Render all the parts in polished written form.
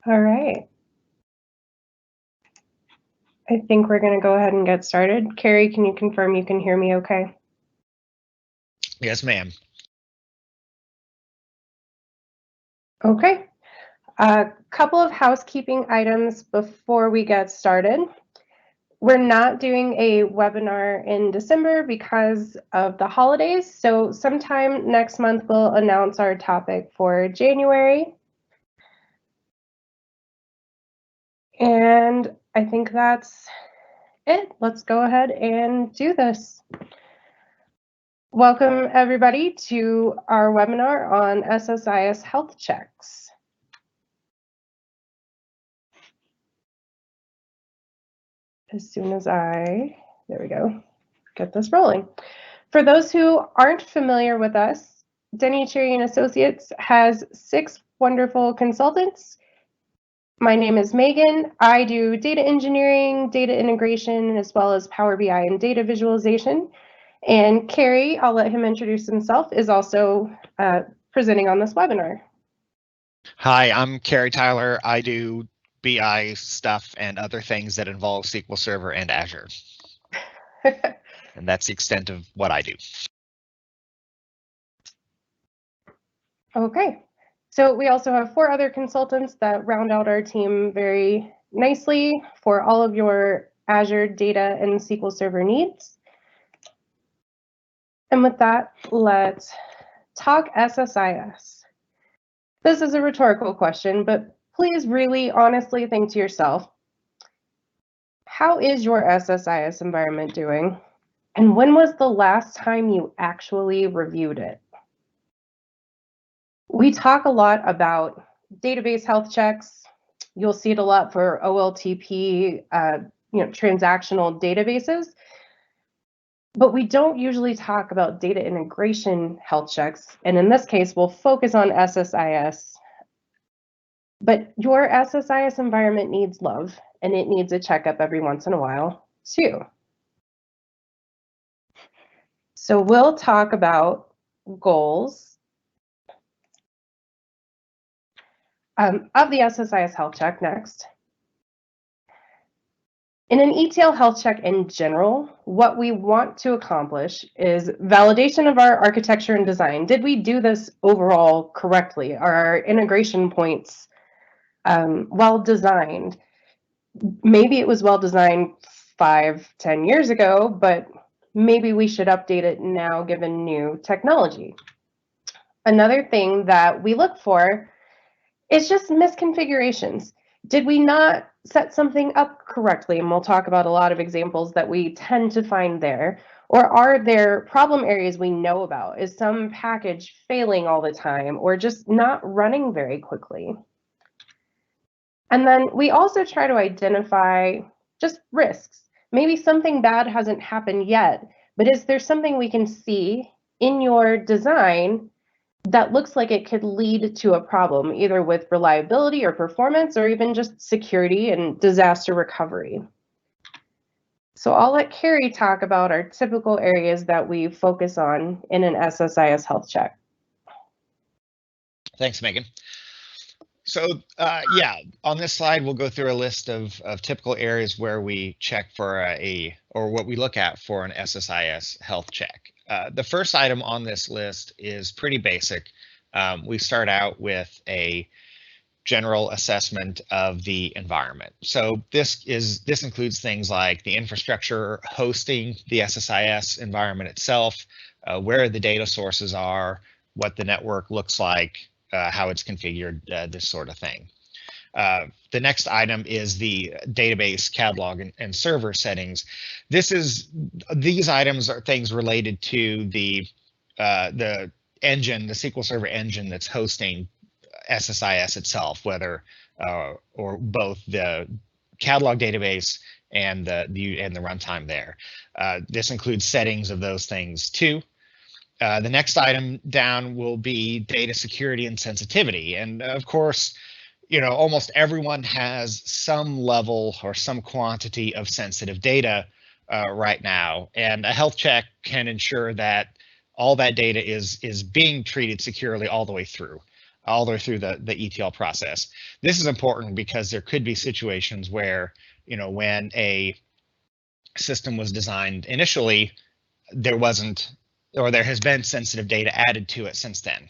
All right. I think we're going to go ahead and get started. Carrie, can you confirm you can hear me okay? Yes, ma'am. Okay. A couple of housekeeping items before we get started. We're not doing a webinar in December because of the holidays, so sometime next month we'll announce our topic for January. And I think that's it. Let's go ahead and do this. Welcome everybody to our webinar on SSIS health checks. As soon as there we go, get this rolling. For those who aren't familiar with us, Denny Cherry and Associates has 6 wonderful consultants. My name is Megan. I do data engineering, data integration, as well as Power BI and data visualization. And Kerry, I'll let him introduce himself, is also presenting on this webinar. Hi, I'm Kerry Tyler. I do BI stuff and other things that involve SQL Server and Azure. And that's the extent of what I do. Okay, so we also have 4 other consultants that round out our team very nicely for all of your Azure data and SQL Server needs. And with that, let's talk SSIS. This is a rhetorical question, but please really honestly think to yourself, how is your SSIS environment doing? And when was the last time you actually reviewed it? We talk a lot about database health checks. You'll see it a lot for OLTP, transactional databases. But we don't usually talk about data integration health checks. And in this case, we'll focus on SSIS. But your SSIS environment needs love, and it needs a checkup every once in a while, too. So we'll talk about goals of the SSIS health check next. In an ETL health check in general, what we want to accomplish is validation of our architecture and design. Did we do this overall correctly? Are our integration points well designed? Maybe it was well designed 5-10 years ago, but maybe we should update it now given new technology. Another thing that we look for is just misconfigurations. Did we not set something up correctly? And we'll talk about a lot of examples that we tend to find there. Or are there problem areas we know about? Is some package failing all the time or just not running very quickly? And then we also try to identify just risks. Maybe something bad hasn't happened yet, but is there something we can see in your design that looks like it could lead to a problem, either with reliability or performance, or even just security and disaster recovery? So I'll let Kerry talk about our typical areas that we focus on in an SSIS health check. Thanks, Megan. So yeah, on this slide, we'll go through a list of typical areas where we check for or what we look at for an SSIS health check. The first item on this list is pretty basic. We start out with a general assessment of the environment. So this includes things like the infrastructure hosting the SSIS environment itself, where the data sources are, what the network looks like, how it's configured, this sort of thing. The next item is the database catalog and server settings. These items are things related to the engine, the SQL Server engine that's hosting SSIS itself, whether or both the catalog database and the runtime there. This includes settings of those things too. The next item down will be data security and sensitivity. And of course, almost everyone has some level or some quantity of sensitive data right now. And a health check can ensure that all that data is being treated securely all the way through. all the way through the ETL process. This is important because there could be situations where, when a system was designed initially, there wasn't, or there has been sensitive data added to it since then.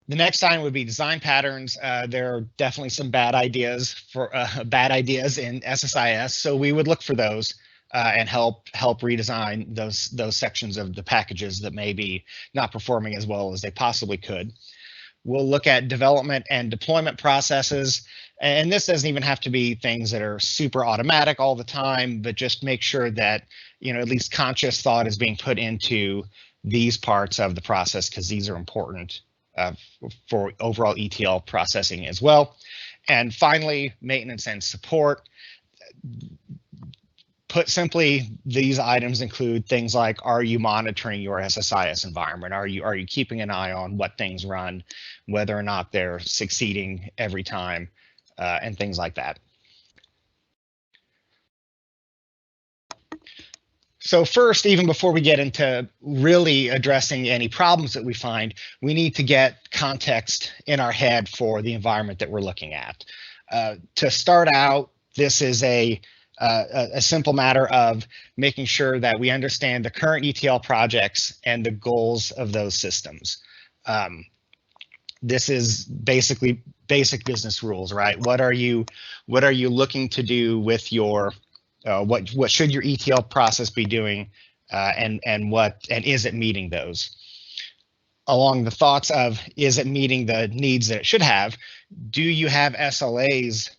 The next sign would be design patterns. There are definitely some bad ideas in SSIS, so we would look for those and help redesign those sections of the packages that may be not performing as well as they possibly could. We'll look at development and deployment processes, and this doesn't even have to be things that are super automatic all the time, but just make sure that at least conscious thought is being put into these parts of the process, because these are important for overall ETL processing as well. And finally, maintenance and support. Put simply, these items include things like, are you monitoring your SSIS environment? Are you keeping an eye on what things run, whether or not they're succeeding every time, and things like that. So first, even before we get into really addressing any problems that we find, we need to get context in our head for the environment that we're looking at. To start out, this is a simple matter of making sure that we understand the current ETL projects and the goals of those systems. This is basically basic business rules, right? What are you looking to do with your what should your ETL process be doing, and is it meeting those? Along the thoughts of, is it meeting the needs that it should have? Do you have SLAs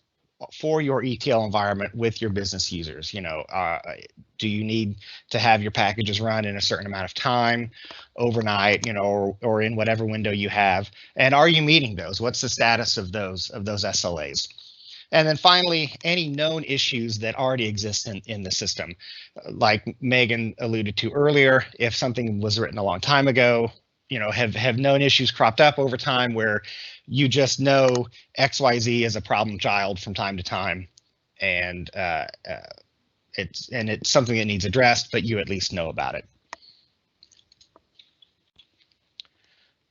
for your ETL environment with your business users? Do you need to have your packages run in a certain amount of time, overnight, or in whatever window you have? And are you meeting those? What's the status of those SLAs? And then finally, any known issues that already exist in the system. Like Megan alluded to earlier, if something was written a long time ago, have known issues cropped up over time where you just know XYZ is a problem child from time to time, and it's something that needs addressed, but you at least know about it.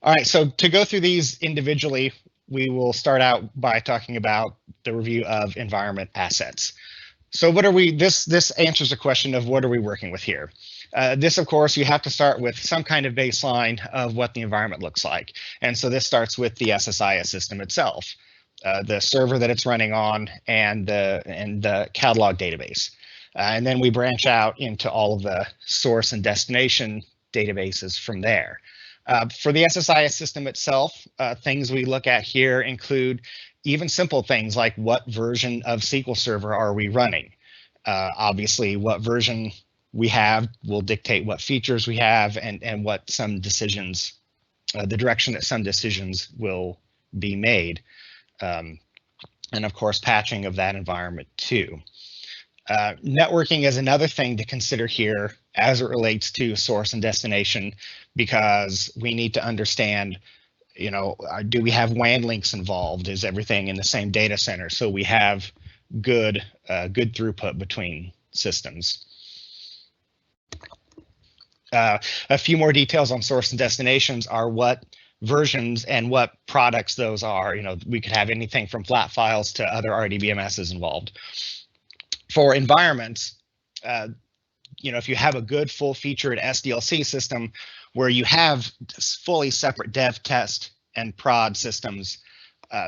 All right, so to go through these individually, we will start out by talking about the review of environment assets. So what are we, this answers the question of what are we working with here? This, of course, you have to start with some kind of baseline of what the environment looks like. And so this starts with the SSIS system itself, the server that it's running on, and the catalog database. And then we branch out into all of the source and destination databases from there. For the SSIS system itself, things we look at here include even simple things like what version of SQL Server are we running? Obviously, what version we have will dictate what features we have and what some decisions, the direction that some decisions will be made. And of course, patching of that environment too. Networking is another thing to consider here as it relates to source and destination, because we need to understand, do we have WAN links involved? Is everything in the same data center? So we have good throughput between systems. A few more details on source and destinations are what versions and what products those are. We could have anything from flat files to other RDBMSs involved. For environments, if you have a good full-featured SDLC system where you have fully separate dev, test, and prod systems,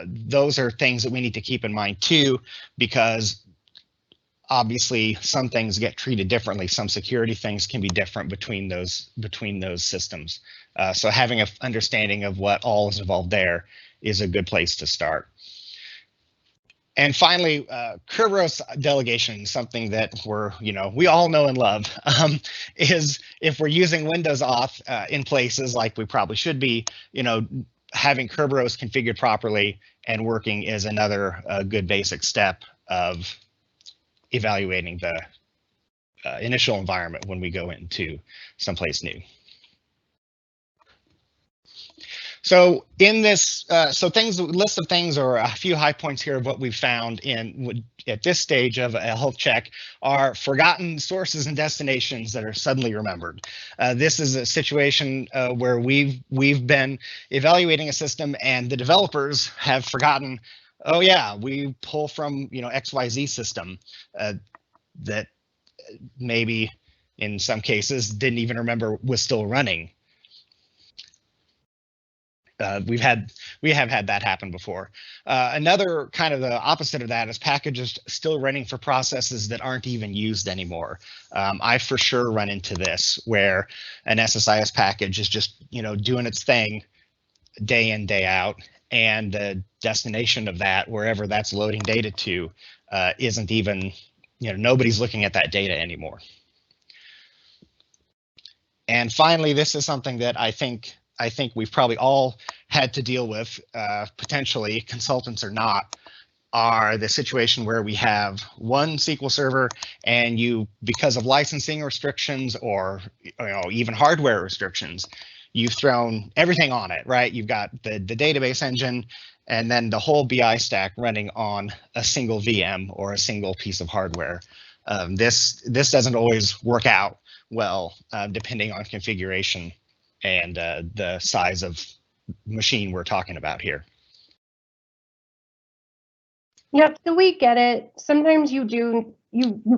those are things that we need to keep in mind too, because obviously some things get treated differently. Some security things can be different between those systems. So having an understanding of what all is involved there is a good place to start. And finally, Kerberos delegation, something that we all know and love, is if we're using Windows auth in places like we probably should be, having Kerberos configured properly and working is another good basic step of evaluating the initial environment when we go into someplace new. So in this, list of things, or a few high points here of what we've found at this stage of a health check are forgotten sources and destinations that are suddenly remembered. This is a situation where we've been evaluating a system and the developers have forgotten, oh yeah, we pull from XYZ system that maybe in some cases didn't even remember was still running. We have had that happen before. Another kind of the opposite of that is packages still running for processes that aren't even used anymore. I for sure run into this where an SSIS package is just doing its thing day in, day out, and the destination of that, wherever that's loading data to, isn't even, nobody's looking at that data anymore. And finally, this is something that I think we've probably all had to deal with, potentially, consultants or not, are the situation where we have one SQL server and because of licensing restrictions or even hardware restrictions, you've thrown everything on it, right? You've got the database engine and then the whole BI stack running on a single VM or a single piece of hardware. This doesn't always work out well, depending on configuration and the size of machine we're talking about here. Yep, so we get it. Sometimes you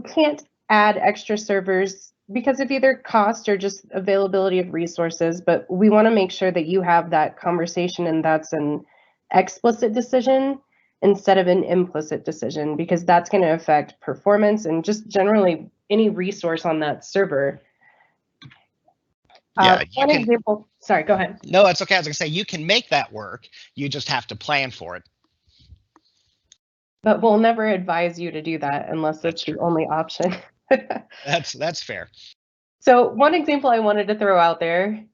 can't add extra servers because of either cost or just availability of resources, but we want to make sure that you have that conversation and that's an explicit decision instead of an implicit decision, because that's going to affect performance and just generally any resource on that server. Yeah, one example, sorry, go ahead. No, it's okay. I was gonna say, you can make that work. You just have to plan for it. But we'll never advise you to do that unless it's the only option. That's fair. So one example I wanted to throw out there,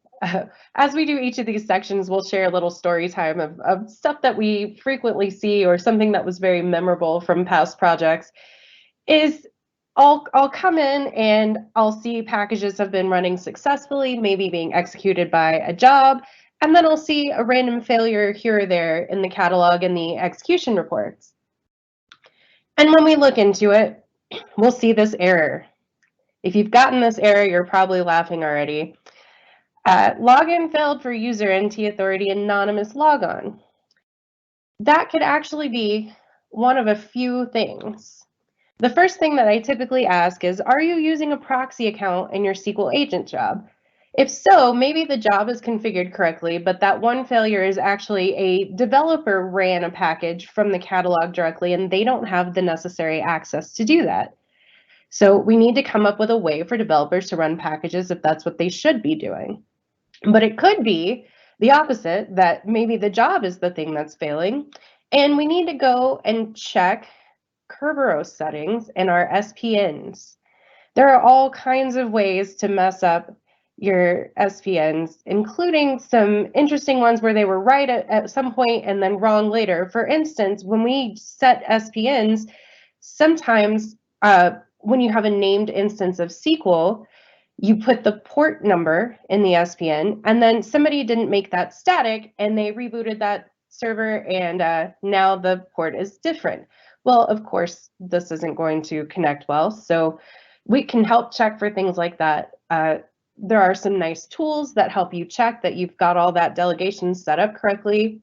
as we do each of these sections, we'll share a little story time of stuff that we frequently see or something that was very memorable from past projects. Is I'll come in and I'll see packages have been running successfully, maybe being executed by a job, and then I'll see a random failure here or there in the catalog and the execution reports. And when we look into it, we'll see this error. If you've gotten this error, you're probably laughing already. Login failed for user NT authority anonymous logon. That could actually be one of a few things. The first thing that I typically ask is, are you using a proxy account in your SQL agent job? If so, maybe the job is configured correctly, but that one failure is actually a developer ran a package from the catalog directly and they don't have the necessary access to do that. So we need to come up with a way for developers to run packages if that's what they should be doing. But it could be the opposite, that maybe the job is the thing that's failing, and we need to go and check Kerberos settings and our SPNs. There are all kinds of ways to mess up your SPNs, including some interesting ones where they were right at some point and then wrong later. For instance, when we set SPNs, sometimes when you have a named instance of SQL, you put the port number in the SPN, and then somebody didn't make that static and they rebooted that server, and now the port is different. Well, of course, this isn't going to connect well, so we can help check for things like that. There are some nice tools that help you check that you've got all that delegation set up correctly,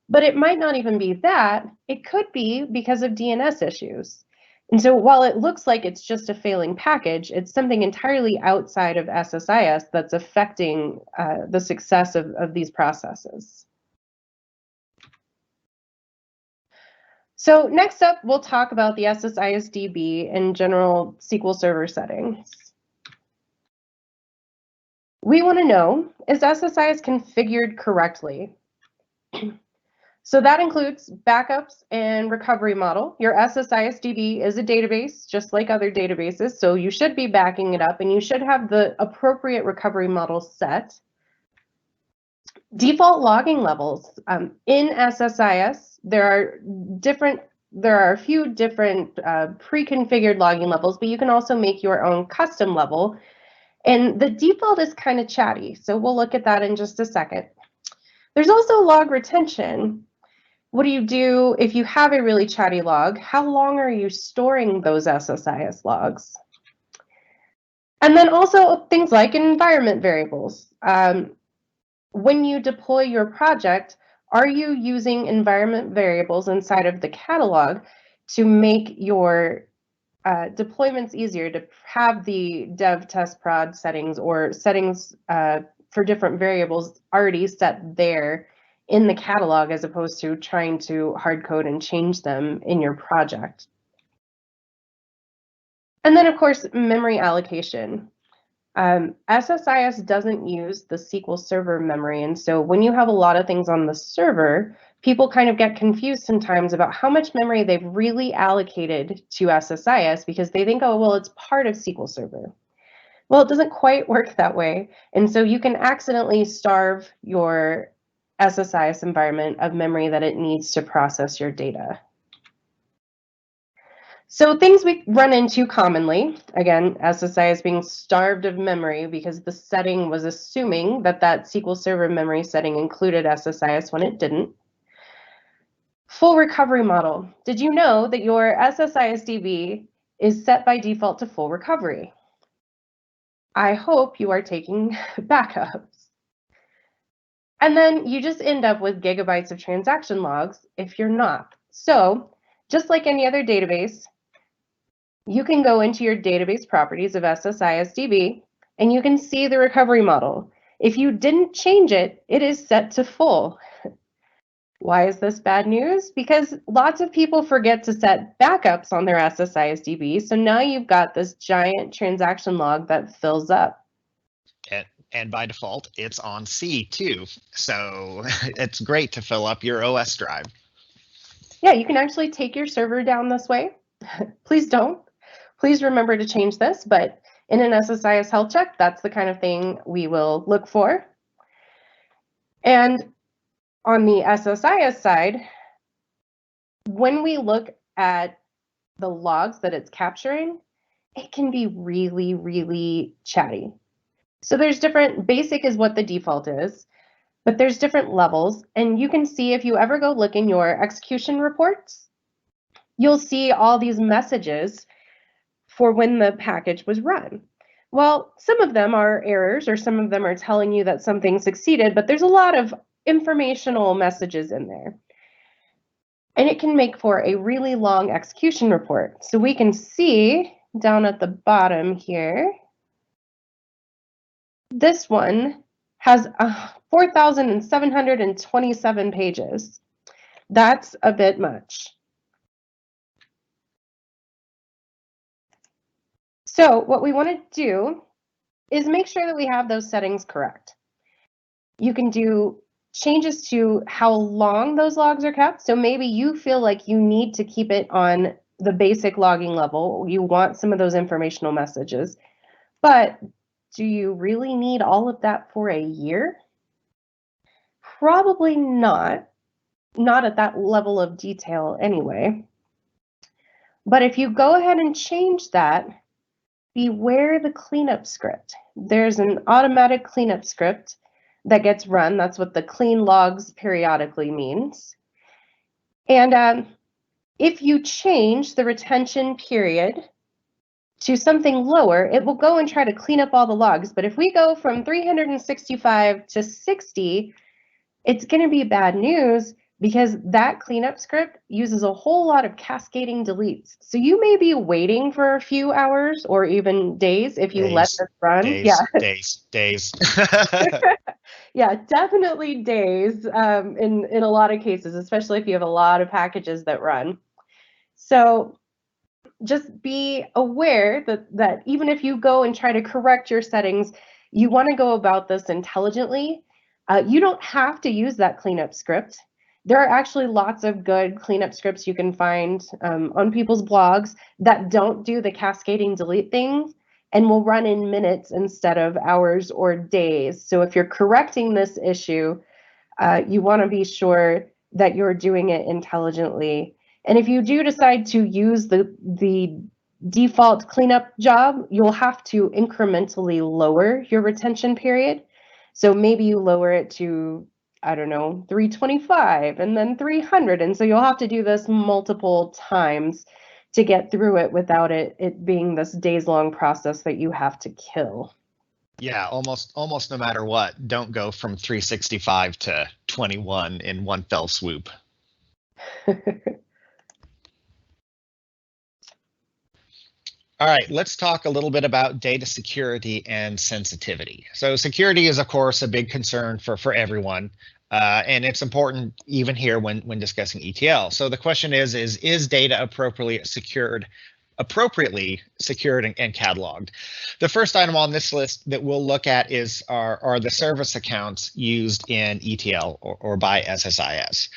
but it might not even be that. It could be because of DNS issues. And so while it looks like it's just a failing package, it's something entirely outside of SSIS that's affecting the success of these processes. So next up, we'll talk about the SSIS DB and general SQL Server settings. We want to know, is SSIS configured correctly? So that includes backups and recovery model. Your SSIS DB is a database, just like other databases, so you should be backing it up and you should have the appropriate recovery model set. Default logging levels. In SSIS, there are a few different pre-configured logging levels, but you can also make your own custom level. And the default is kind of chatty, so we'll look at that in just a second. There's also log retention. What do you do if you have a really chatty log? How long are you storing those SSIS logs? And then also things like environment variables. When you deploy your project, are you using environment variables inside of the catalog to make your deployments easier, to have the dev test prod settings or settings for different variables already set there in the catalog, as opposed to trying to hard code and change them in your project? And then, of course, memory allocation. SSIS doesn't use the SQL Server memory, and so when you have a lot of things on the server, people kind of get confused sometimes about how much memory they've really allocated to SSIS, because they think, oh, well, it's part of SQL Server. Well, it doesn't quite work that way, and so you can accidentally starve your SSIS environment of memory that it needs to process your data. So things we run into commonly, again, SSIS being starved of memory because the setting was assuming that that SQL Server memory setting included SSIS when it didn't. Full recovery model. Did you know that your SSIS DB is set by default to full recovery? I hope you are taking backups. And then you just end up with gigabytes of transaction logs if you're not. So just like any other database, you can go into your database properties of SSIS DB and you can see the recovery model. If you didn't change it, it is set to full. Why is this bad news? Because lots of people forget to set backups on their SSIS DB. So now you've got this giant transaction log that fills up. And by default, it's on C too. So it's great to fill up your OS drive. Yeah, you can actually take your server down this way. Please don't. Please remember to change this, but in an SSIS health check, that's the kind of thing we will look for. And on the SSIS side, when we look at the logs that it's capturing, it can be really, really chatty. So there's different, basic is what the default is, but there's different levels. And you can see if you ever go look in your execution reports, you'll see all these messages for when the package was run. Well, some of them are errors, or some of them are telling you that something succeeded, but there's a lot of informational messages in there. And it can make for a really long execution report. So we can see down at the bottom here, this one has 4,727 pages. That's a bit much. So what we want to do is make sure that we have those settings correct. You can do changes to how long those logs are kept. So maybe you feel like you need to keep it on the basic logging level. You want some of those informational messages, but do you really need all of that for a year? Probably not at that level of detail anyway. But if you go ahead and change that, beware the cleanup script. There's an automatic cleanup script that gets run. That's what the clean logs periodically means. And if you change the retention period to something lower, it will go and try to clean up all the logs. But if we go from 365 to 60, it's going to be bad news, because that cleanup script uses a whole lot of cascading deletes. So you may be waiting for a few hours or even days if you let this run. Days. Yeah, definitely days in a lot of cases, especially if you have a lot of packages that run. So just be aware that even if you go and try to correct your settings, you want to go about this intelligently. You don't have to use that cleanup script. There are actually lots of good cleanup scripts you can find on people's blogs that don't do the cascading delete things and will run in minutes instead of hours or days. So if you're correcting this issue, you want to be sure that you're doing it intelligently. And if you do decide to use the default cleanup job, you'll have to incrementally lower your retention period. So maybe you lower it to I don't know, 325 and then 300. And so you'll have to do this multiple times to get through it without it being this days-long process that you have to kill. Yeah, almost no matter what, don't go from 365 to 21 in one fell swoop. All right, let's talk a little bit about data security and sensitivity. So security is, of course, a big concern for everyone, and it's important even here when discussing ETL. So the question is data appropriately secured and cataloged? The first item on this list that we'll look at are the service accounts used in ETL or by SSIS.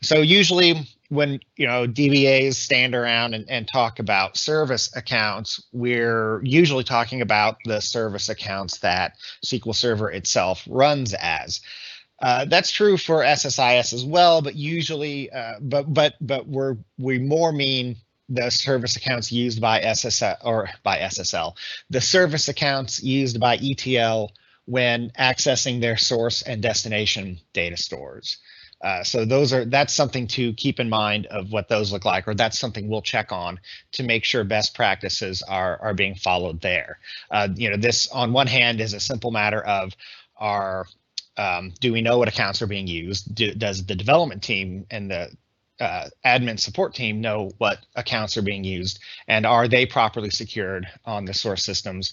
So usually when DBAs stand around and talk about service accounts, we're usually talking about the service accounts that SQL Server itself runs as. That's true for SSIS as well, but usually, we more mean the service accounts used by SSL, the service accounts used by ETL when accessing their source and destination data stores. So that's something to keep in mind of what those look like, or that's something we'll check on to make sure best practices are being followed there. This on one hand is a simple matter of do we know what accounts are being used? Does the development team and the admin support team know what accounts are being used, and are they properly secured on the source systems?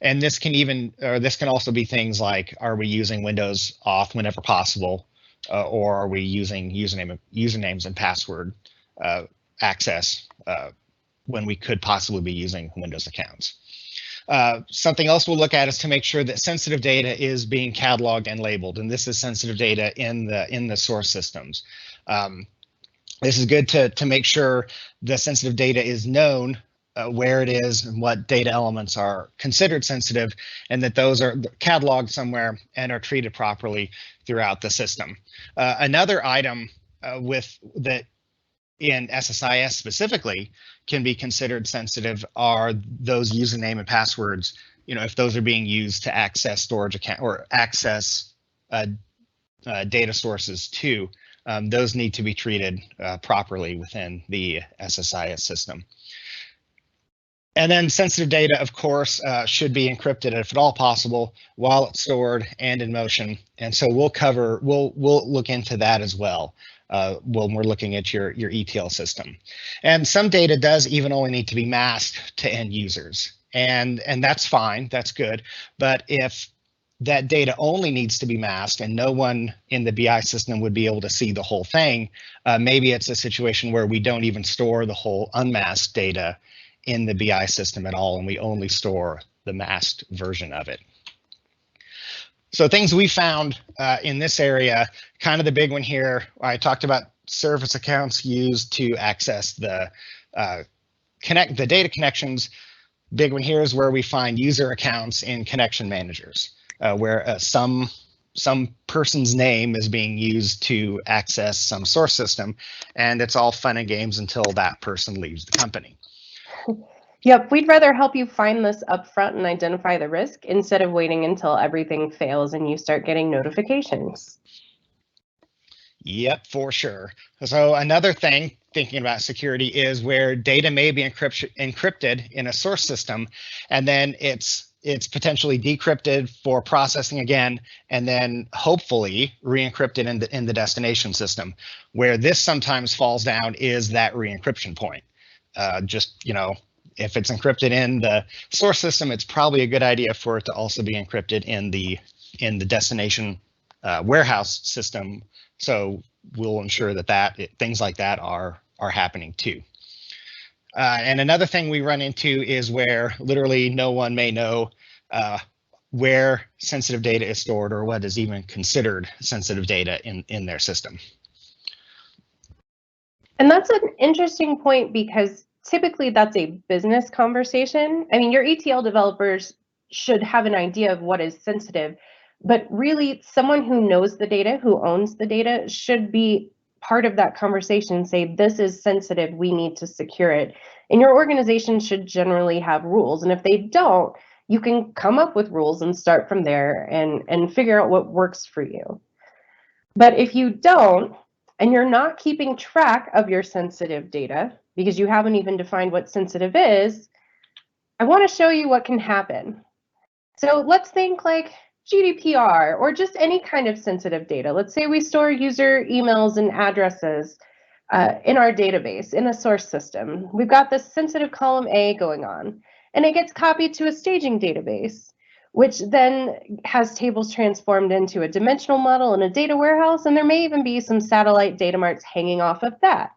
And this can also be things like, are we using Windows auth whenever possible, or are we using usernames and password access when we could possibly be using Windows accounts? Something else we'll look at is to make sure that sensitive data is being cataloged and labeled, and this is sensitive data in the source systems. This is good to make sure the sensitive data is known, where it is and what data elements are considered sensitive, and that those are cataloged somewhere and are treated properly throughout the system. Another item that in SSIS specifically can be considered sensitive are those username and passwords. If those are being used to access storage account or access data sources too. Those need to be treated properly within the SSIS system. And then sensitive data, of course, should be encrypted if at all possible while it's stored and in motion. And so we'll look into that as well when we're looking at your ETL system. And some data does even only need to be masked to end users, and that's fine, that's good. But if that data only needs to be masked and no one in the BI system would be able to see the whole thing, maybe it's a situation where we don't even store the whole unmasked data in the BI system at all, and we only store the masked version of it. So things we found in this area, kind of the big one here, I talked about service accounts used to access the data connections. Big one here is where we find user accounts in connection managers. Where some person's name is being used to access some source system, and it's all fun and games until that person leaves the company. Yep, we'd rather help you find this upfront and identify the risk instead of waiting until everything fails and you start getting notifications. Yep, for sure. So another thing thinking about security is where data may be encrypted in a source system, and then it's potentially decrypted for processing again, and then hopefully re-encrypted in the destination system. Where this sometimes falls down is that re-encryption point. If it's encrypted in the source system, it's probably a good idea for it to also be encrypted in the destination warehouse system. So we'll ensure that things like that are happening too. And another thing we run into is where literally no one may know where sensitive data is stored or what is even considered sensitive data in their system. And that's an interesting point because typically that's a business conversation. I mean, your ETL developers should have an idea of what is sensitive, but really someone who knows the data, who owns the data, should be part of that conversation, say, this is sensitive, we need to secure it. And your organization should generally have rules. And if they don't, you can come up with rules and start from there and figure out what works for you. But if you don't, and you're not keeping track of your sensitive data, because you haven't even defined what sensitive is, I want to show you what can happen. So let's think like GDPR or just any kind of sensitive data. Let's say we store user emails and addresses in our database in a source system. We've got this sensitive column A going on, and it gets copied to a staging database, which then has tables transformed into a dimensional model in a data warehouse, and there may even be some satellite data marts hanging off of that.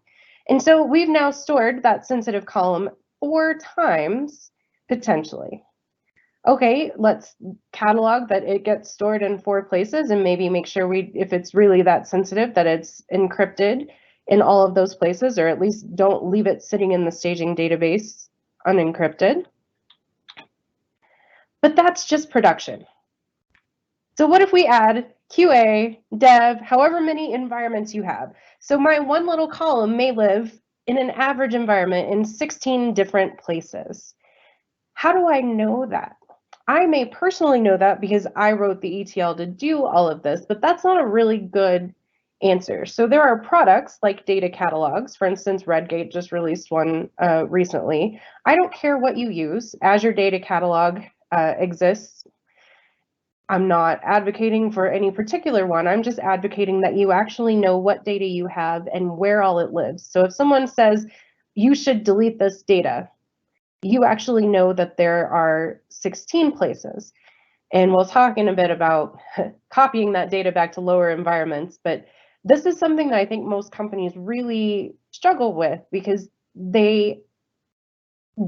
And so we've now stored that sensitive column 4 times, potentially. Okay, let's catalog that it gets stored in 4 places and maybe make sure if it's really that sensitive, that it's encrypted in all of those places, or at least don't leave it sitting in the staging database unencrypted. But that's just production. So what if we add QA, dev, however many environments you have? So my one little column may live in an average environment in 16 different places. How do I know that? I may personally know that because I wrote the ETL to do all of this, but that's not a really good answer. So there are products like data catalogs. For instance, Redgate just released one recently. I don't care what you use. Azure Data Catalog exists. I'm not advocating for any particular one. I'm just advocating that you actually know what data you have and where all it lives. So if someone says you should delete this data, you actually know that there are 16 places. And we'll talk in a bit about copying that data back to lower environments, but this is something that I think most companies really struggle with because they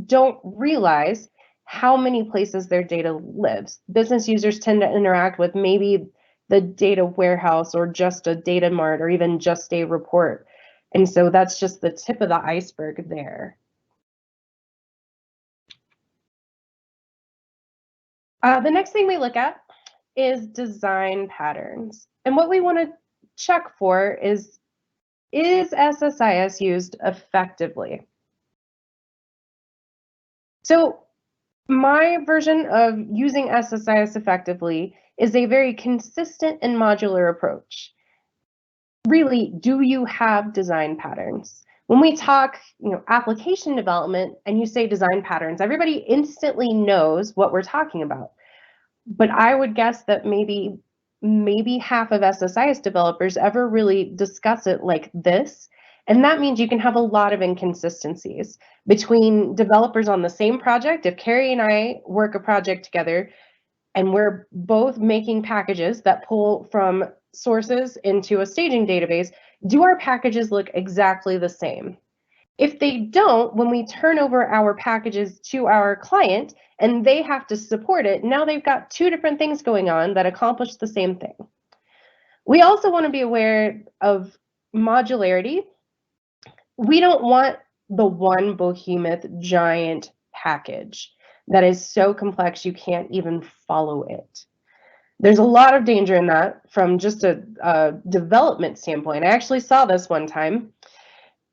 don't realize how many places their data lives. Business users tend to interact with maybe the data warehouse or just a data mart or even just a report. And so that's just the tip of the iceberg there. The next thing we look at is design patterns. And what we want to check for is SSIS used effectively? So my version of using SSIS effectively is a very consistent and modular approach. Really, do you have design patterns? When we talk, application development and you say design patterns, everybody instantly knows what we're talking about. But I would guess that maybe half of SSIS developers ever really discuss it like this. And that means you can have a lot of inconsistencies between developers on the same project. If Carrie and I work a project together and we're both making packages that pull from sources into a staging database, do our packages look exactly the same? If they don't, when we turn over our packages to our client and they have to support it, now they've got 2 different things going on that accomplish the same thing. We also want to be aware of modularity. We don't want the one behemoth giant package that is so complex you can't even follow it. There's a lot of danger in that from just a development standpoint. I actually saw this one time.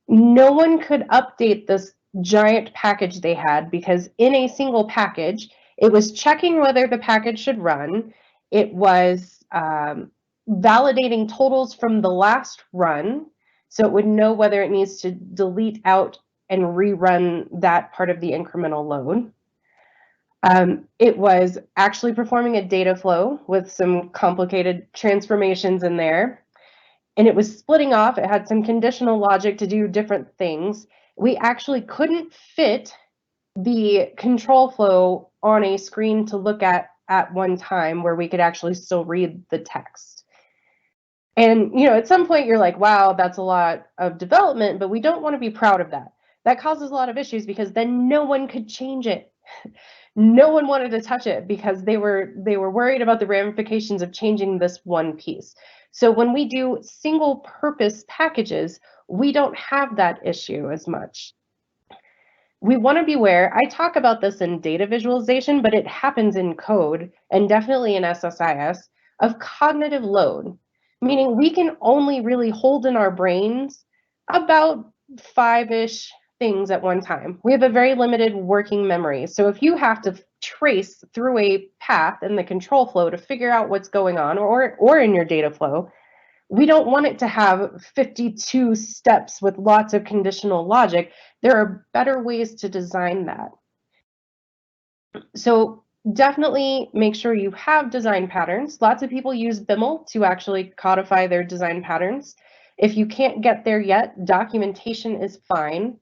No one could update this giant package they had because in a single package, it was checking whether the package should run. It was validating totals from the last run, so it would know whether it needs to delete out and rerun that part of the incremental load. It was actually performing a data flow with some complicated transformations in there. And it was splitting off. It had some conditional logic to do different things. We actually couldn't fit the control flow on a screen to look at one time where we could actually still read the text. And, at some point you're like, wow, that's a lot of development, but we don't want to be proud of that. That causes a lot of issues because then no one could change it. No one wanted to touch it because they were worried about the ramifications of changing this one piece. So when we do single purpose packages, we don't have that issue as much. We want to be aware, I talk about this in data visualization, but it happens in code and definitely in SSIS, of cognitive load, meaning we can only really hold in our brains about 5-ish things at one time. We have a very limited working memory. So if you have to trace through a path in the control flow to figure out what's going on or in your data flow, We don't want it to have 52 steps with lots of conditional logic. There are better ways to design that. So definitely make sure you have design patterns. Lots of people use BIML to actually codify their design patterns. If you can't get there yet, documentation is fine.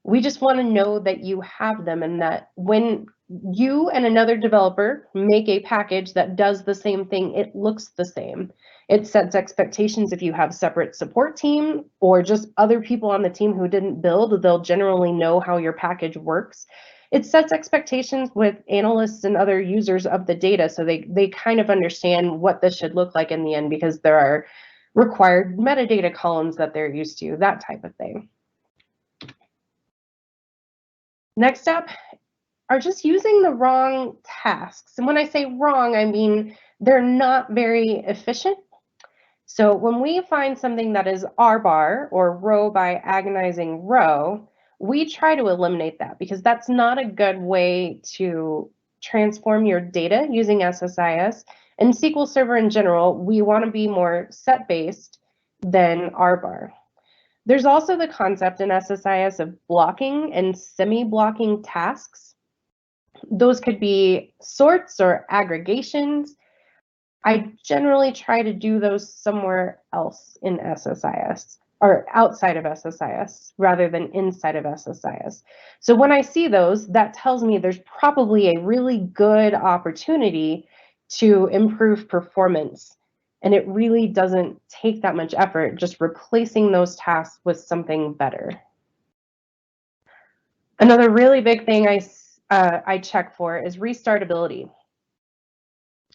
We just want to know that you have them, and that when you and another developer make a package that does the same thing, it looks the same. It sets expectations. If you have separate support team or just other people on the team who didn't build, they'll generally know how your package works. It sets expectations with analysts and other users of the data, so they kind of understand what this should look like in the end, because there are required metadata columns that they're used to, that type of thing. Next up are just using the wrong tasks. And when I say wrong, I mean they're not very efficient. So when we find something that is R-bar, or row by agonizing row, we try to eliminate that, because that's not a good way to transform your data using SSIS. And SQL Server in general, we want to be more set-based than R-bar. There's also the concept in SSIS of blocking and semi-blocking tasks. Those could be sorts or aggregations. I generally try to do those somewhere else in SSIS, or outside of SSIS, rather than inside of SSIS. So when I see those, that tells me there's probably a really good opportunity to improve performance. And it really doesn't take that much effort, just replacing those tasks with something better. Another really big thing I check for is restartability.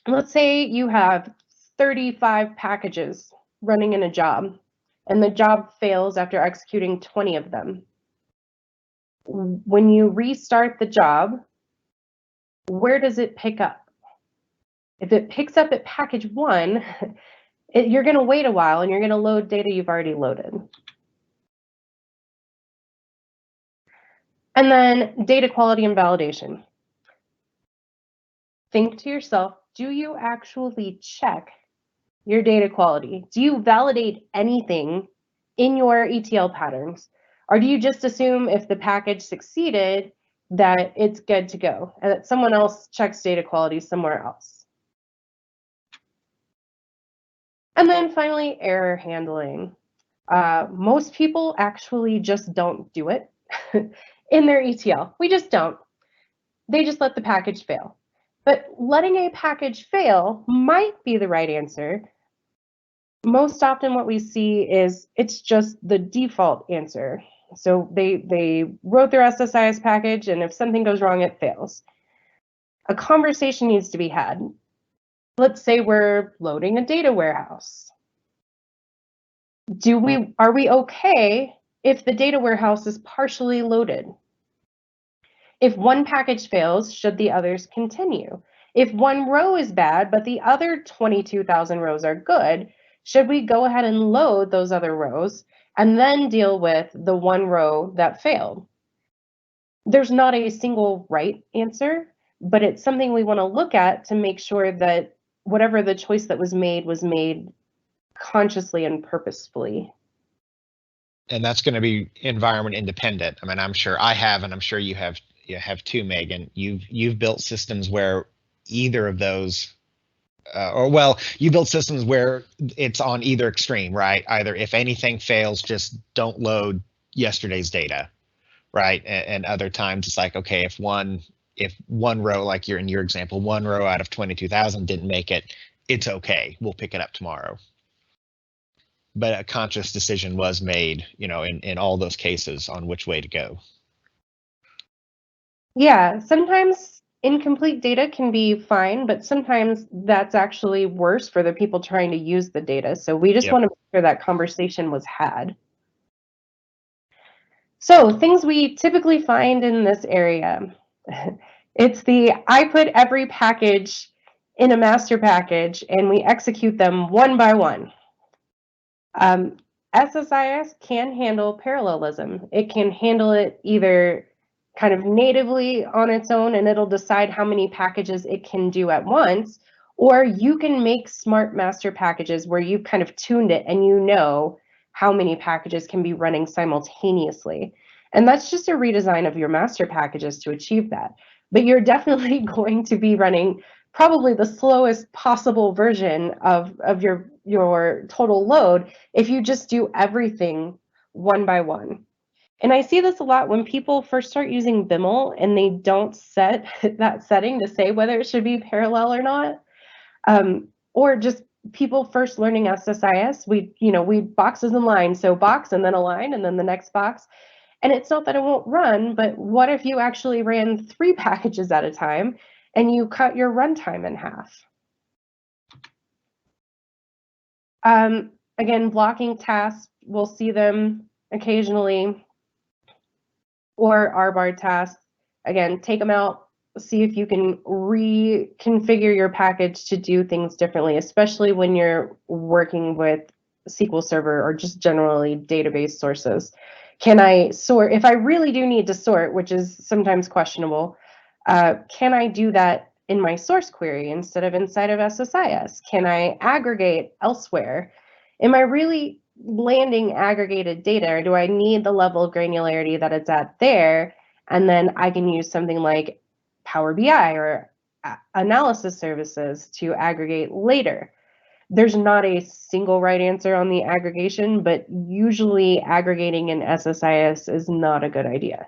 Let's say you have 35 packages running in a job, and the job fails after executing 20 of them. When you restart the job, where does it pick up? If it picks up at package 1, you're going to wait a while, and you're going to load data you've already loaded. And then data quality and validation. Think to yourself, do you actually check your data quality? Do you validate anything in your ETL patterns? Or do you just assume if the package succeeded that it's good to go, and that someone else checks data quality somewhere else? And then finally, error handling. Most people actually just don't do it in their ETL. We just don't. They just let the package fail. But letting a package fail might be the right answer. Most often what we see is it's just the default answer. So they wrote their SSIS package, and if something goes wrong, it fails. A conversation needs to be had. Let's say we're loading a data warehouse. Are we okay if the data warehouse is partially loaded? If one package fails, should the others continue? If one row is bad, but the other 22,000 rows are good, should we go ahead and load those other rows and then deal with the one row that failed? There's not a single right answer, but it's something we want to look at to make sure that whatever the choice that was made consciously and purposefully. And that's going to be environment independent. I mean, I'm sure I have, and I'm sure you have too, Megan. You've built systems where either of those, you built systems where it's on either extreme, right? Either if anything fails, just don't load yesterday's data, right? And other times it's like, okay, if one row, like in your example, one row out of 22,000 didn't make it, it's okay. We'll pick it up tomorrow. But a conscious decision was made, in all those cases on which way to go. Yeah, sometimes incomplete data can be fine, but sometimes that's actually worse for the people trying to use the data. So we just want to make sure that conversation was had. So things we typically find in this area. It's I put every package in a master package and we execute them one by one. SSIS can handle parallelism. It can handle it either kind of natively on its own, and it'll decide how many packages it can do at once, Or you can make smart master packages where you've kind of tuned it and you know how many packages can be running simultaneously. And that's just a redesign of your master packages to achieve that. But you're definitely going to be running probably the slowest possible version of your total load if you just do everything one by one. And I see this a lot when people first start using BIML and they don't set that setting to say whether it should be parallel or not. Or just people first learning SSIS, we boxes and lines, so box and then a line and then the next box. And it's not that it won't run, but what if you actually ran 3 packages at a time and you cut your runtime in half? Again, blocking tasks, we'll see them occasionally, or R-bar tasks. Again, take them out, see if you can reconfigure your package to do things differently, especially when you're working with SQL Server or just generally database sources. Can I sort, if I really do need to sort, which is sometimes questionable, can I do that in my source query instead of inside of SSIS? Can I aggregate elsewhere? Am I really landing aggregated data, or do I need the level of granularity that it's at there? And then I can use something like Power BI or analysis services to aggregate later. There's not a single right answer on the aggregation, but usually aggregating in SSIS is not a good idea.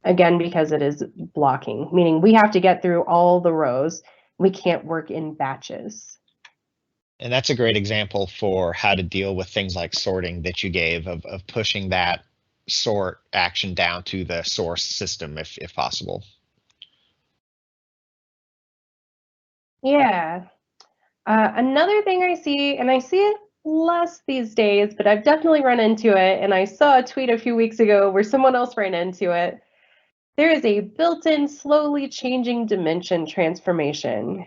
Again, because it is blocking, meaning we have to get through all the rows. We can't work in batches. And that's a great example for how to deal with things like sorting that you gave, of pushing that sort action down to the source system if possible. Yeah. Another thing I see, and I see it less these days, but I've definitely run into it, and I saw a tweet a few weeks ago where someone else ran into it. There is a built-in slowly changing dimension transformation.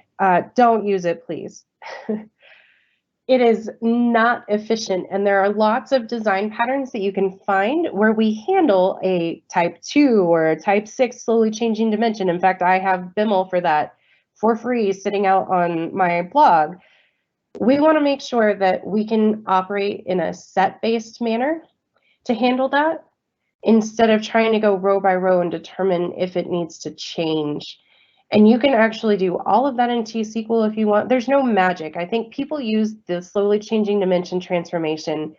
Don't use it, please. It is not efficient, and there are lots of design patterns that you can find where we handle a type 2 or a type 6 slowly changing dimension. In fact, I have BIML for that for free sitting out on my blog. We want to make sure that we can operate in a set-based manner to handle that instead of trying to go row by row and determine if it needs to change. And you can actually do all of that in T-SQL if you want. There's no magic. I think people use the slowly changing dimension transformation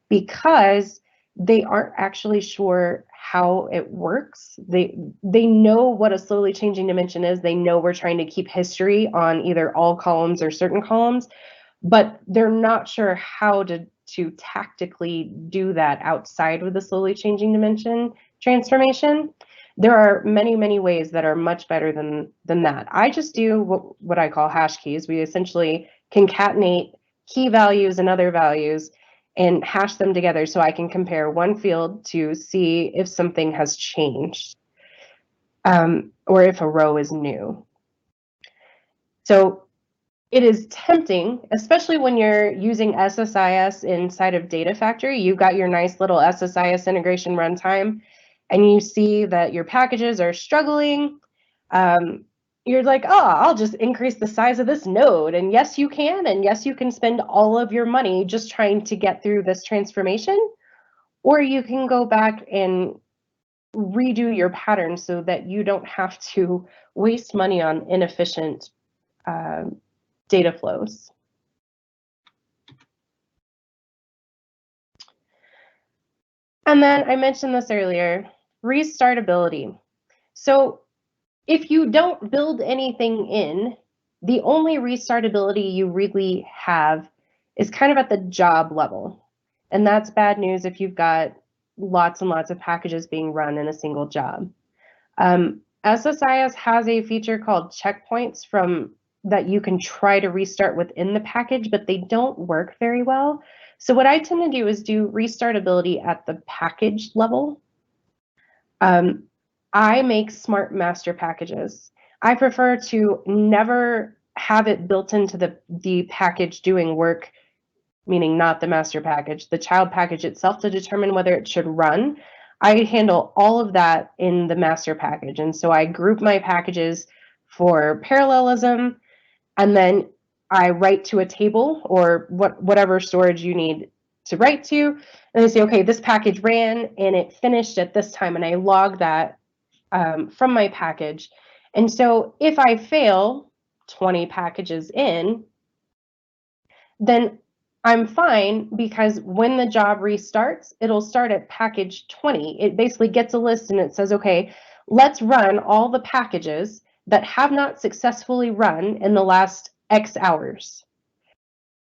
because they aren't actually sure how it works. They know what a slowly changing dimension is. They know we're trying to keep history on either all columns or certain columns, but they're not sure how to tactically do that outside with the slowly changing dimension transformation. There are many, many ways that are much better than that. I just do what I call hash keys. We essentially concatenate key values and other values and hash them together so I can compare one field to see if something has changed, or if a row is new. So it is tempting, especially when you're using SSIS inside of Data Factory. You've got your nice little SSIS integration runtime, and you see that your packages are struggling. You're like, oh, I'll just increase the size of this node. And yes, you can. And yes, you can spend all of your money just trying to get through this transformation. Or you can go back and redo your pattern so that you don't have to waste money on inefficient data flows. And then I mentioned this earlier, restartability. So if you don't build anything in, the only restartability you really have is kind of at the job level. And that's bad news if you've got lots and lots of packages being run in a single job. SSIS has a feature called checkpoints that you can try to restart within the package, but they don't work very well. So what I tend to do is do restartability at the package level. I make smart master packages. I prefer to never have it built into the package doing work, meaning not the master package, the child package itself to determine whether it should run. I handle all of that in the master package. And so I group my packages for parallelism, and then I write to a table or whatever storage you need to write to, and I say, okay, this package ran and it finished at this time, and I log that from my package. And so if I fail 20 packages in, then I'm fine, because when the job restarts, it'll start at package 20. It basically gets a list and it says, okay, let's run all the packages that have not successfully run in the last X hours.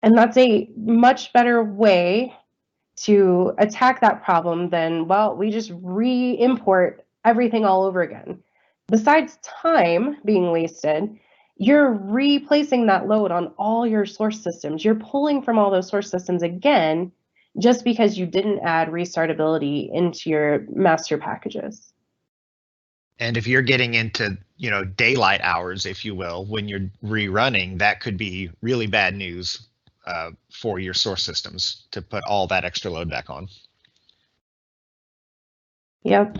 And that's a much better way to attack that problem than, well, we just re-import everything all over again. Besides time being wasted, you're replacing that load on all your source systems. You're pulling from all those source systems again, just because you didn't add restartability into your master packages. And if you're getting into, daylight hours, if you will, when you're rerunning, that could be really bad news for your source systems to put all that extra load back on. Yep.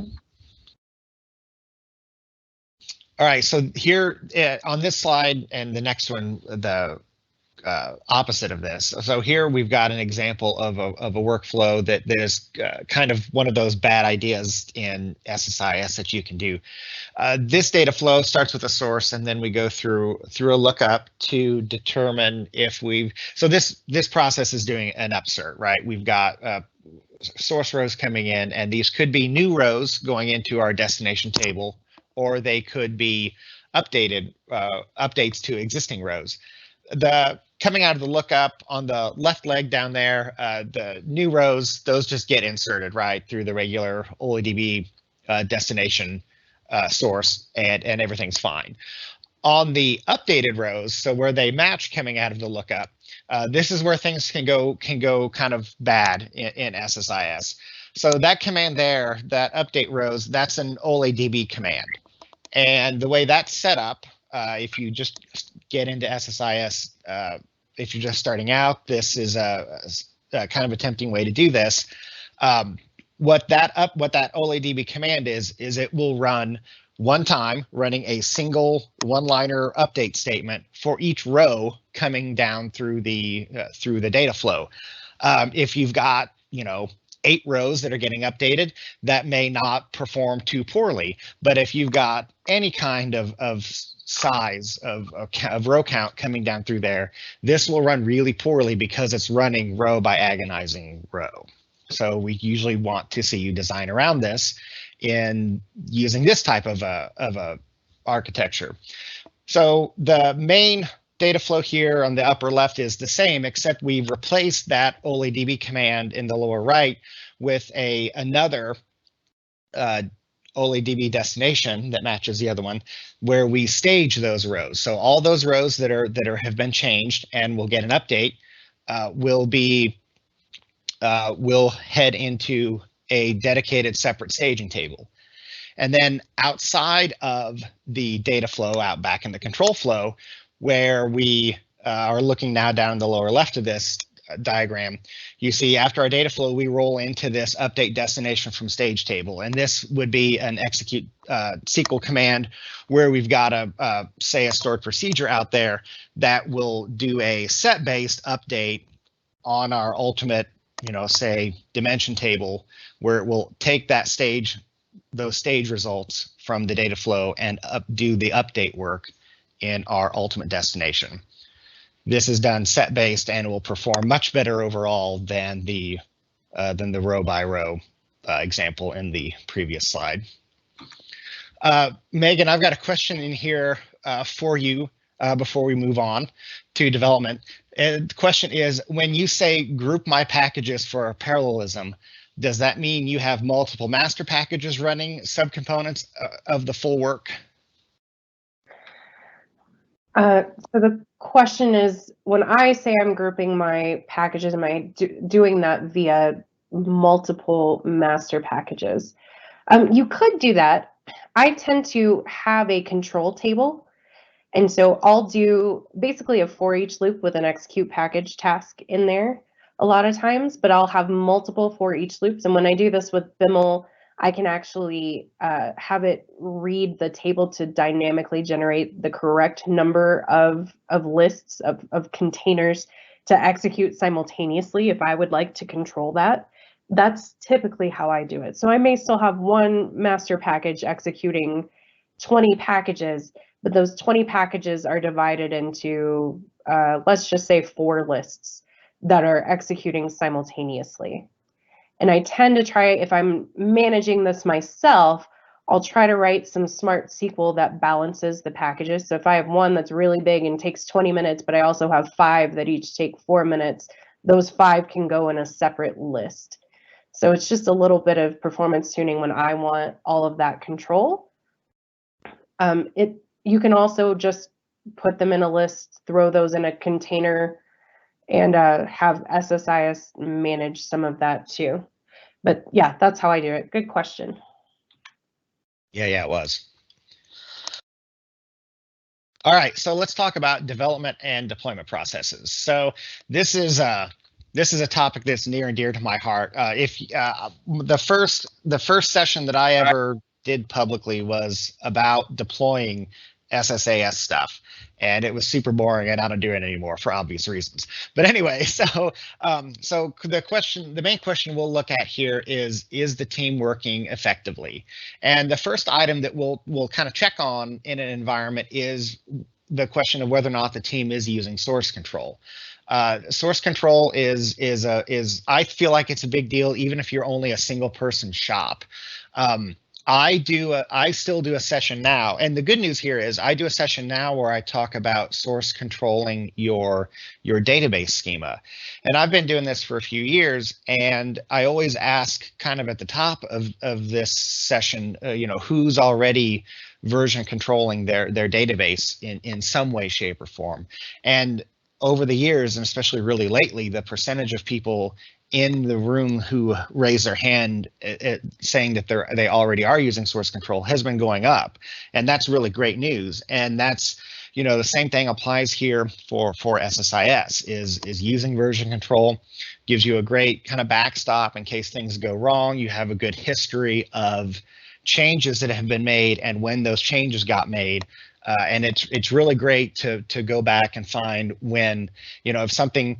All right, so here on this slide and the next one, the opposite of this. So here we've got an example of a workflow that is kind of one of those bad ideas in SSIS that you can do. This data flow starts with a source, and then we go through a lookup to determine if so this process is doing an upsert, right? We've got source rows coming in, and these could be new rows going into our destination table, or they could be updates to existing rows. The coming out of the lookup on the left leg down there, the new rows, those just get inserted right through the regular OLEDB destination source, and everything's fine. On the updated rows, so where they match coming out of the lookup, this is where things can go kind of bad in SSIS. So that command there, that update rows, that's an OLEDB command. And the way that's set up, if you just get into SSIS, if you're just starting out, this is a kind of a tempting way to do this. What that OLEDB command is it will run one time, running a single one-liner update statement for each row coming down through the data flow. If you've got 8 rows that are getting updated, that may not perform too poorly. But if you've got any kind of size of row count coming down through there, this will run really poorly because it's running row by agonizing row. So we usually want to see you design around this in using this type of a architecture. So the main data flow here on the upper left is the same, except we've replaced that OLEDB command in the lower right with another OLEDB destination that matches the other one, where we stage those rows. So all those rows that have been changed and will get an update will head into a dedicated separate staging table. And then outside of the data flow out back in the control flow, where we are looking now down the lower left of this diagram, you see after our data flow, we roll into this update destination from stage table. And this would be an execute SQL command where we've got say a stored procedure out there that will do a set-based update on our ultimate, say dimension table, where it will take those stage results from the data flow and do the update work in our ultimate destination. This is done set-based and will perform much better overall than the row by row example in the previous slide. Megan, I've got a question in here for you before we move on to development. And the question is, when you say group my packages for parallelism, does that mean you have multiple master packages running subcomponents of the full work? So the question is, when I say I'm grouping my packages, am I doing that via multiple master packages? You could do that. I tend to have a control table. And so I'll do basically a for each loop with an execute package task in there a lot of times, but I'll have multiple for each loops. And when I do this with BIML, I can actually have it read the table to dynamically generate the correct number of lists of containers to execute simultaneously if I would like to control that. That's typically how I do it. So I may still have one master package executing 20 packages, but those 20 packages are divided into, let's just say 4 lists that are executing simultaneously. And I tend to try, if I'm managing this myself, I'll try to write some smart SQL that balances the packages. So if I have one that's really big and takes 20 minutes, but I also have 5 that each take 4 minutes, those 5 can go in a separate list. So it's just a little bit of performance tuning when I want all of that control. You can also just put them in a list, throw those in a container, and have SSIS manage some of that too. But yeah, that's how I do it. Good question. Yeah, it was. All right, so let's talk about development and deployment processes. So this is a topic that's near and dear to my heart. The first session that I ever did publicly was about deploying SSIS stuff, and it was super boring, and I don't do it anymore for obvious reasons. But anyway, so the main question we'll look at here is the team working effectively? And the first item that we'll kind of check on in an environment is the question of whether or not the team is using source control. Source control is I feel like it's a big deal, even if you're only a single person shop. I still do a session now, and the good news here is I do a session now where I talk about source controlling your database schema. And I've been doing this for a few years, and I always ask kind of at the top of this session, who's already version controlling their database in some way, shape, or form. And over the years, and especially really lately, the percentage of people in the room who raise their hand saying that they already are using source control has been going up, and that's really great news. And that's, the same thing applies here for SSIS is using version control gives you a great kind of backstop in case things go wrong. You have a good history of changes that have been made and when those changes got made. And it's really great to go back and find when, if something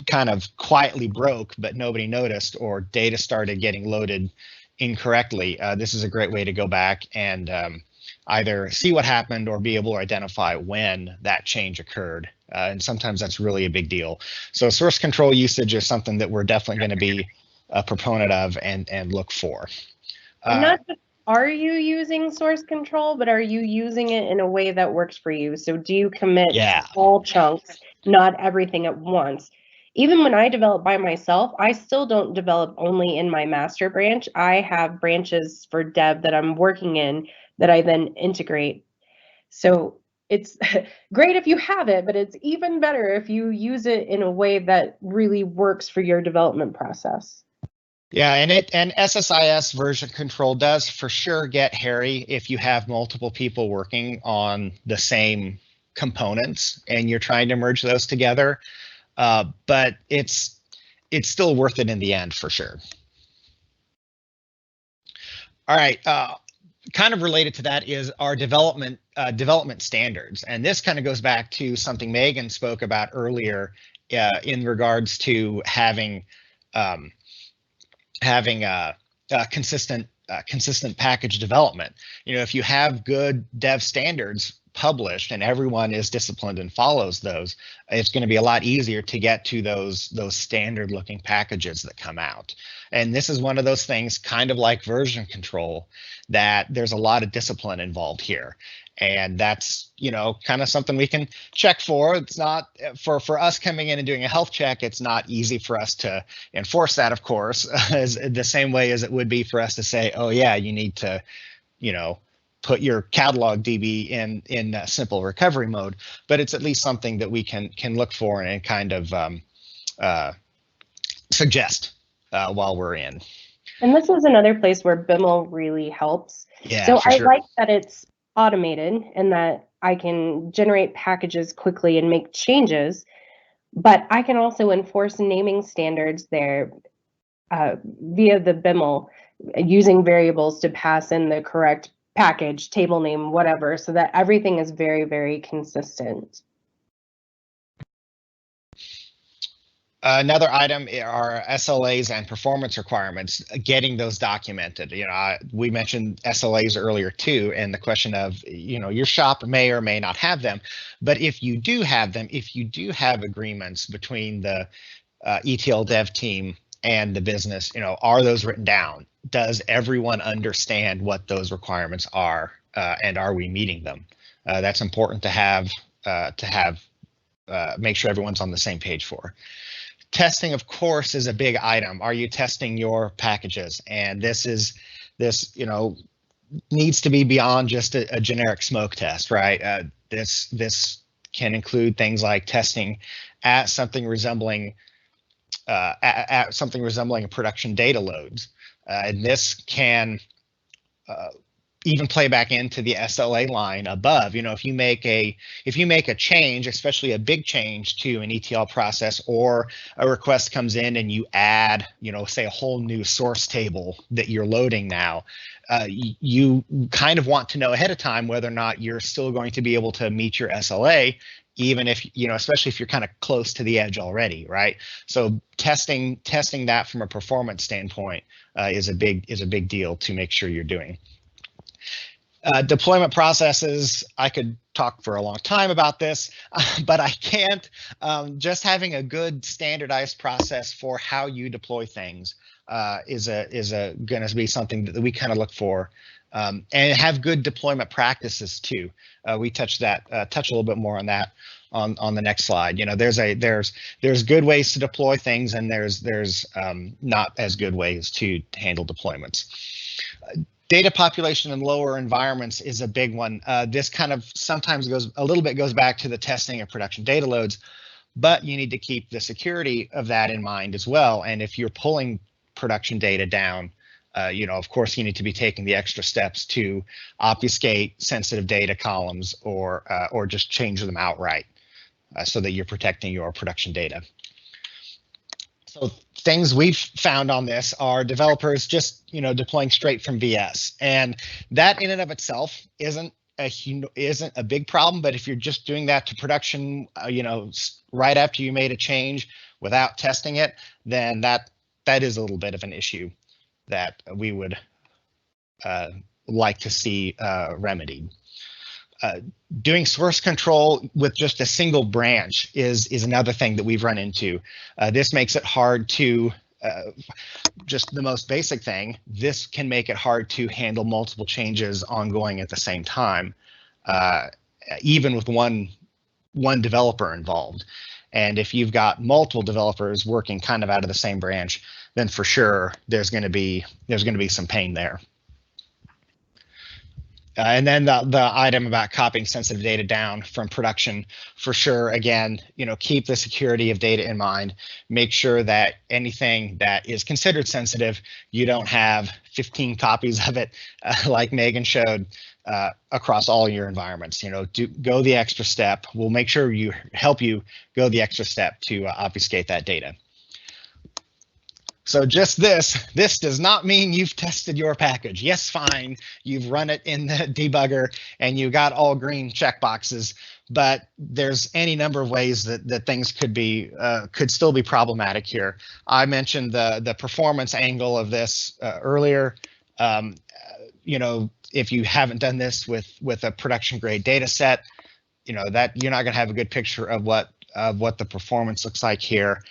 kind of quietly broke but nobody noticed, or data started getting loaded incorrectly. This is a great way to go back and either see what happened or be able to identify when that change occurred. And sometimes that's really a big deal. So source control usage is something that we're definitely going to be a proponent of and look for. Not just are you using source control, but are you using it in a way that works for you? So do you commit small chunks, not everything at once? Even when I develop by myself, I still don't develop only in my master branch. I have branches for dev that I'm working in that I then integrate. So it's great if you have it, but it's even better if you use it in a way that really works for your development process. Yeah, and SSIS version control does for sure get hairy if you have multiple people working on the same components and you're trying to merge those together. But it's still worth it in the end for sure. All right, kind of related to that is our development standards, and this kind of goes back to something Megan spoke about earlier in regards to having consistent package development. If you have good dev standards published and everyone is disciplined and follows those, it's going to be a lot easier to get to those standard looking packages that come out. And this is one of those things, kind of like version control, that there's a lot of discipline involved here. And that's, kind of something we can check for. It's not for us coming in and doing a health check. It's not easy for us to enforce that, of course, as the same way as it would be for us to say, oh yeah, you need to, put your catalog DB in simple recovery mode. But it's at least something that we can look for and kind of suggest while we're in. And this is another place where BIML really helps. Yeah, so I sure. like that it's automated and that I can generate packages quickly and make changes, but I can also enforce naming standards there via the BIML. using variables to pass in the correct package, table name, whatever, so that everything is very, very consistent. Another item are SLAs and performance requirements, getting those documented. We mentioned SLAs earlier too, and the question of, your shop may or may not have them, but if you do have them, if you do have agreements between the ETL dev team and the business, are those written down? Does everyone understand what those requirements are, and are we meeting them? That's important to have, make sure everyone's on the same page for. Testing, of course, is a big item. Are you testing your packages? And this needs to be beyond just a generic smoke test, right? This can include things like testing at something resembling production data loads, and this can even play back into the SLA line above. If you make a change, especially a big change to an ETL process, or a request comes in and you add, say a whole new source table that you're loading now, you kind of want to know ahead of time whether or not you're still going to be able to meet your SLA, even if, especially if you're kind of close to the edge already, right? So testing that from a performance standpoint is a big deal to make sure you're doing. Deployment processes, I could talk for a long time about this, but I can't. Just having a good standardized process for how you deploy things is going to be something that we kind of look for, and have good deployment practices too. We touch a little bit more on that on the next slide. There's good ways to deploy things, and there's not as good ways to handle deployments. Data population in lower environments is a big one. This kind of sometimes goes back to the testing of production data loads, but you need to keep the security of that in mind as well. And if you're pulling production data down, of course, you need to be taking the extra steps to obfuscate sensitive data columns, or just change them outright, so that you're protecting your production data. So things we've found on this are developers just, deploying straight from VS, and that in and of itself isn't a big problem. But if you're just doing that to production, right after you made a change without testing it, then that is a little bit of an issue that we would like to see remedied. Doing source control with just a single branch is another thing that we've run into. This makes it hard to, just the most basic thing, this can make it hard to handle multiple changes ongoing at the same time, even with one developer involved. And if you've got multiple developers working kind of out of the same branch, then for sure there's going to be some pain there. And then the item about copying sensitive data down from production, for sure, again, keep the security of data in mind. Make sure that anything that is considered sensitive, you don't have 15 copies of it, like Megan showed, across all your environments. Go the extra step. We'll make sure you help you go the extra step to obfuscate that data. So just this does not mean you've tested your package. Yes, fine, you've run it in the debugger and you got all green checkboxes, but there's any number of ways that things could still be problematic here. I mentioned the performance angle of this earlier. If you haven't done this with a production grade data set, that you're not going to have a good picture of what the performance looks like here.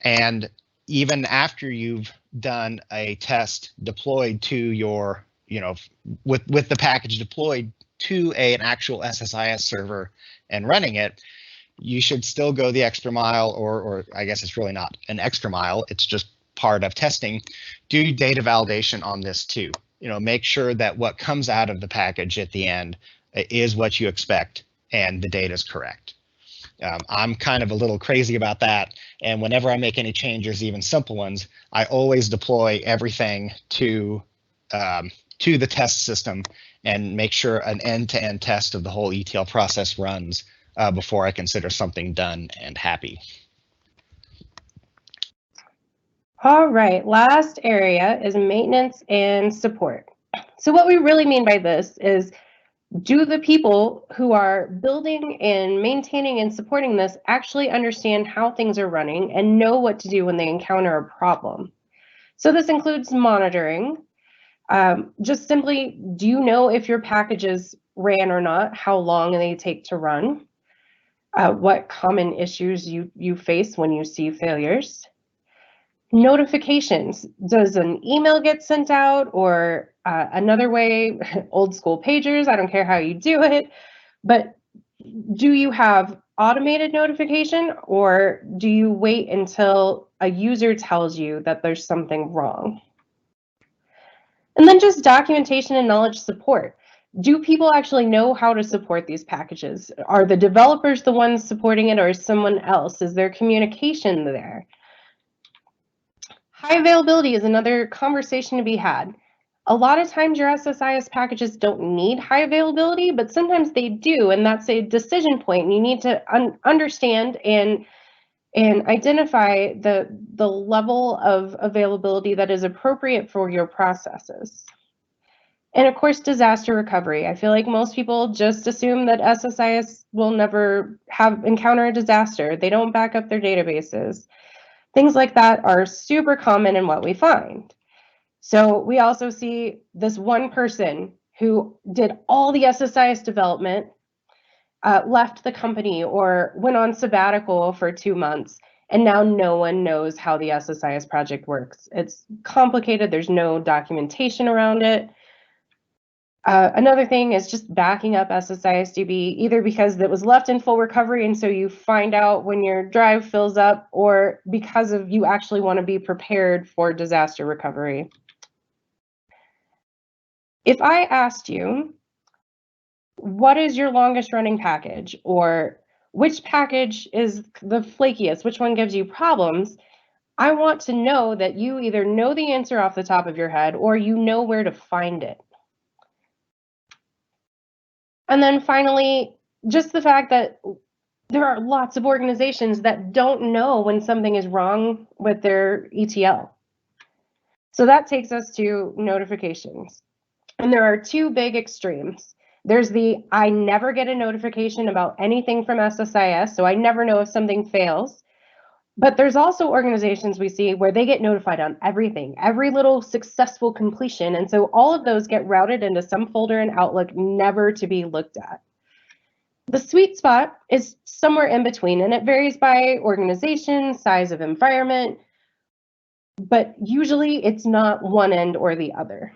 And even after you've done a test deployed to your, with the package deployed to an actual SSIS server and running it, you should still go the extra mile, or I guess it's really not an extra mile, it's just part of testing. Do data validation on this too. Make sure that what comes out of the package at the end is what you expect and the data is correct. I'm kind of a little crazy about that, and whenever I make any changes, even simple ones, I always deploy everything to the test system and make sure an end-to-end test of the whole ETL process runs before I consider something done and happy. All right, last area is maintenance and support. So what we really mean by this is, do the people who are building and maintaining and supporting this actually understand how things are running and know what to do when they encounter a problem? So this includes monitoring. Just simply, do you know if your packages ran or not, how long they take to run, what common issues you face when you see failures? Notifications, does an email get sent out, or another way, old school pagers, I don't care how you do it, but do you have automated notification, or do you wait until a user tells you that there's something wrong? And then just documentation and knowledge support. Do people actually know how to support these packages? Are the developers the ones supporting it, or is someone else? Is there communication there? High availability is another conversation to be had. A lot of times your SSIS packages don't need high availability, but sometimes they do, and that's a decision point. You need to understand and identify the level of availability that is appropriate for your processes. And of course, disaster recovery. I feel like most people just assume that SSIS will never encounter a disaster. They don't back up their databases. Things like that are super common in what we find. So we also see this one person who did all the SSIS development, left the company or went on sabbatical for 2 months, and now no one knows how the SSIS project works. It's complicated. There's no documentation around it. Another thing is just backing up SSIS-DB, either because it was left in full recovery and so you find out when your drive fills up, or because of you actually want to be prepared for disaster recovery. If I asked you, what is your longest running package, or which package is the flakiest, which one gives you problems, I want to know that you either know the answer off the top of your head or you know where to find it. And then finally, just the fact that there are lots of organizations that don't know when something is wrong with their ETL. So that takes us to notifications. And there are two big extremes. There's the I never get a notification about anything from SSIS, so I never know if something fails. But there's also organizations we see where they get notified on everything, every little successful completion. And so all of those get routed into some folder in Outlook, never to be looked at. The sweet spot is somewhere in between, and it varies by organization, size of environment, but usually it's not one end or the other.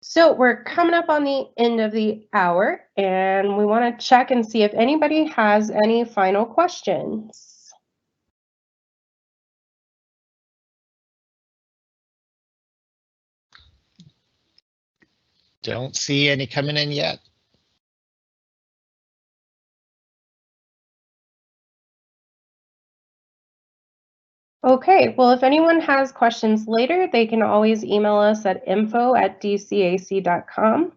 So we're coming up on the end of the hour, and we want to check and see if anybody has any final questions. Don't see any coming in yet. Okay, well, if anyone has questions later, they can always email us at info@dcac.com.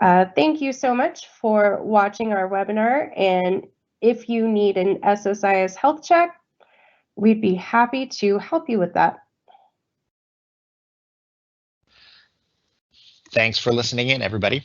Thank you so much for watching our webinar, and if you need an SSIS health check, we'd be happy to help you with that. Thanks for listening in, everybody.